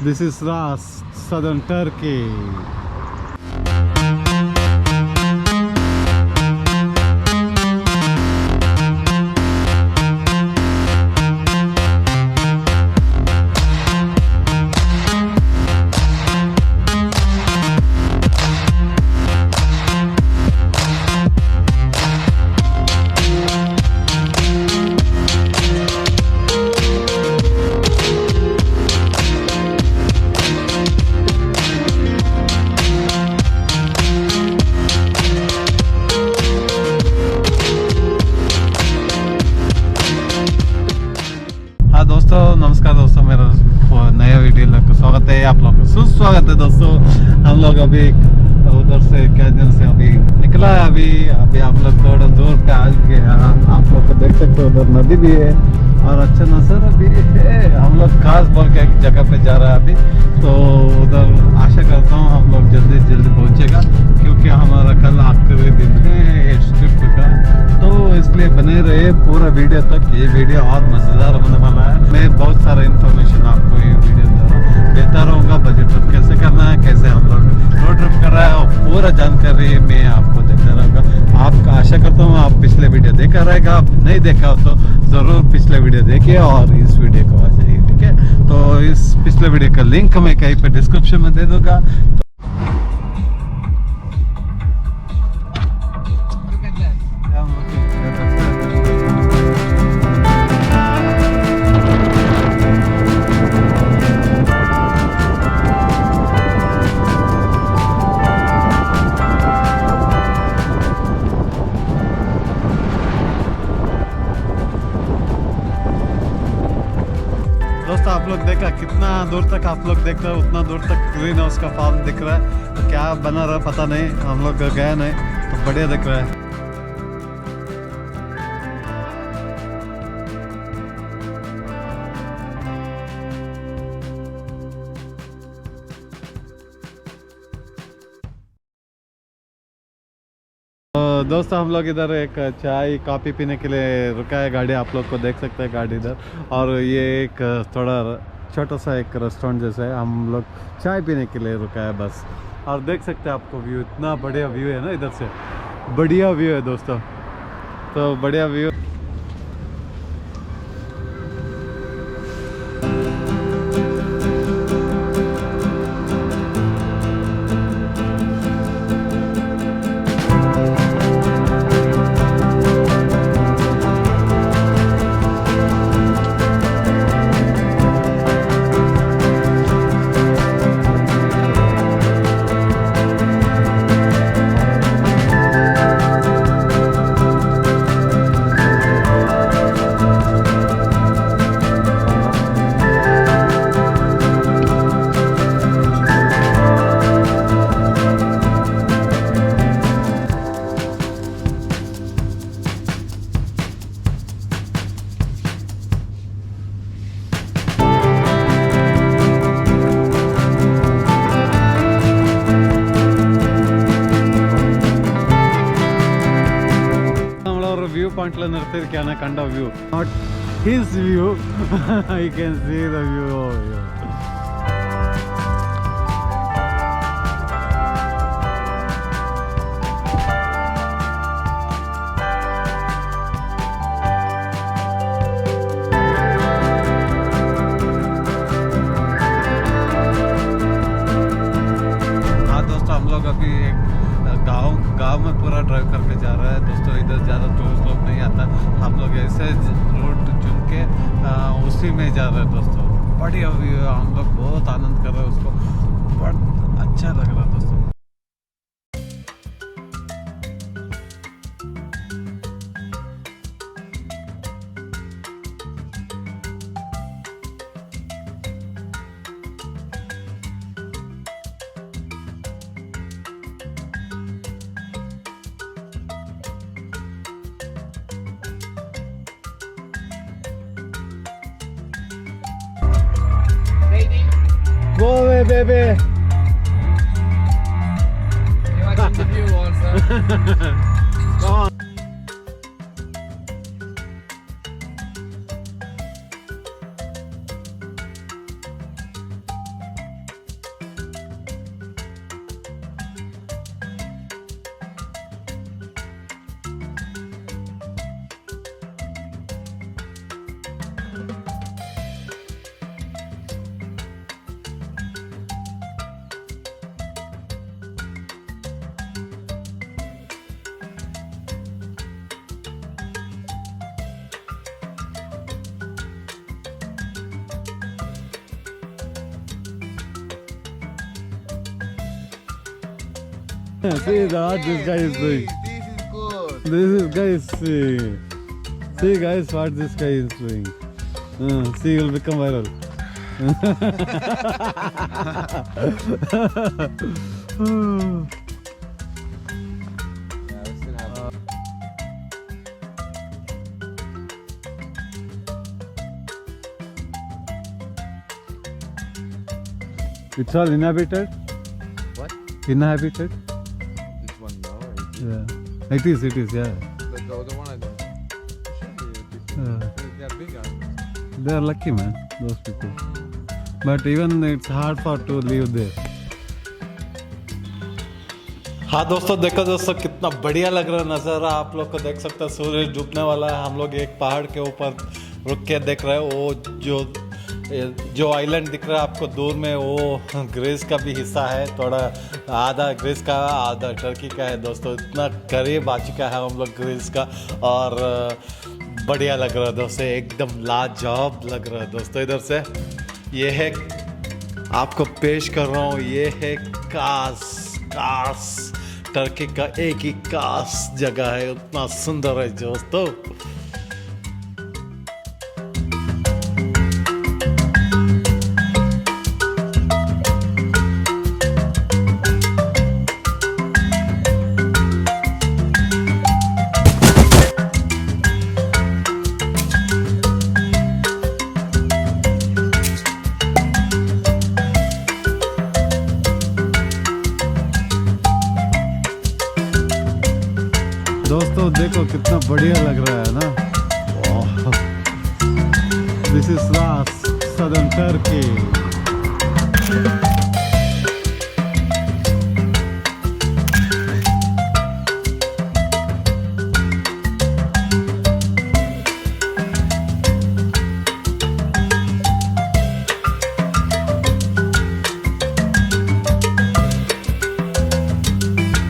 This is Ras, southern Turkey. दोस्तों नमस्कार दोस्तों, मेरा नया वीडियो में स्वागत है। आप लोग को सुस्वागत है दोस्तों। हम लोग अभी उधर से कैजन से अभी निकला है। अभी आप लोग थोड़ा दूर पे आ गए। आप लोग को देख सकते हो उधर नदी भी है और अच्छा नजर भी है। हम लोग खास बोल के एक जगह पे जा रहा है अभी, तो उधर आशा करता हूँ हम लोग जल्दी पहुँचेगा, क्योंकि हमारा कल आखिरी दिन है इस ट्रिप का। तो इसलिए बने रहे पूरा वीडियो तक। ये वीडियो बहुत मज़ेदार होने वाला है। मैं बहुत सारा इन्फॉर्मेशन आपको ये वीडियो द्वारा देता रहूँगा। बजट ट्रिप कैसे करना है, कैसे हम लोग रोड ट्रिप कर रहा है, और पूरा जानकारी मैं आपको देता रहूँगा। आपका आशा करता हूँ आप पिछले वीडियो देखा रहेगा। आप नहीं देखा हो तो ज़रूर पिछले वीडियो देखिए और इस वीडियो को आ जाइए, ठीक है। तो इस पिछले वीडियो का लिंक मैं कहीं पर डिस्क्रिप्शन में दे दूँगा। दोस्तों आप लोग देखा कितना दूर तक आप लोग देख रहे हो, उतना दूर तक ग्रीन हाउस का फार्म दिख रहा है। तो क्या बना रहा पता नहीं, हम लोग गए नहीं, तो बढ़िया दिख रहा है। दोस्तों हम लोग इधर एक चाय कॉफ़ी पीने के लिए रुका है गाड़ी। आप लोग को देख सकते हैं गाड़ी इधर, और ये एक थोड़ा छोटा सा एक रेस्टोरेंट जैसा है। हम लोग चाय पीने के लिए रुका है बस। और देख सकते हैं आपको व्यू, इतना बढ़िया व्यू है ना इधर से, बढ़िया व्यू है दोस्तों। तो बढ़िया व्यू। ಪಾಯಿಂಟ್ ನಿರ್ತಿದ್ದೆ ಕಂಡ view, not his view. I can see the view. हाँ दोस्तों हम लोग अभी एक गांव में पूरा ड्राइव करके जा रहा है दोस्तों। इधर ज़्यादा टूरिस्ट लोग नहीं आता, हम लोग ऐसे रूट चुन के उसी में जा रहे हैं दोस्तों। बढ़िया व्यू है, हम लोग बहुत आनंद कर रहे हैं उसको, बहुत अच्छा लग रहा है दोस्तों। Go away, baby. You watching the view also? Go on. See what this guy is doing. This is good. This is guys. See guys what this guy is doing. See, he will become viral. Yeah, we still have. It's all inhabited. What? Inhabited. This one no. Yeah. It is. Yeah. The other one I don't. It should be a bit. They are big animals. They are lucky, man. Those people. But even it's hard for to live there. हाँ दोस्तों, देखो दोस्तों कितना बढ़िया लग रहा नज़ारा। आप लोग को देख सकते हैं सूरज डूबने वाला है। हम लोग एक पहाड़ के ऊपर रुक के देख रहे हैं। वो जो आइलैंड दिख रहा है आपको दूर में, वो ग्रीस का भी हिस्सा है। थोड़ा आधा ग्रीस का आधा टर्की का है दोस्तों। इतना करीब आ चुका है हम लोग ग्रीस का, और बढ़िया लग रहा है दोस्तों, एकदम लाजवाब लग रहा है दोस्तों। इधर से ये है, आपको पेश कर रहा हूँ, ये है कास टर्की का एक ही खास जगह है, उतना सुंदर है दोस्तों। दोस्तों देखो कितना बढ़िया लग रहा है ना। This is southern Turkey.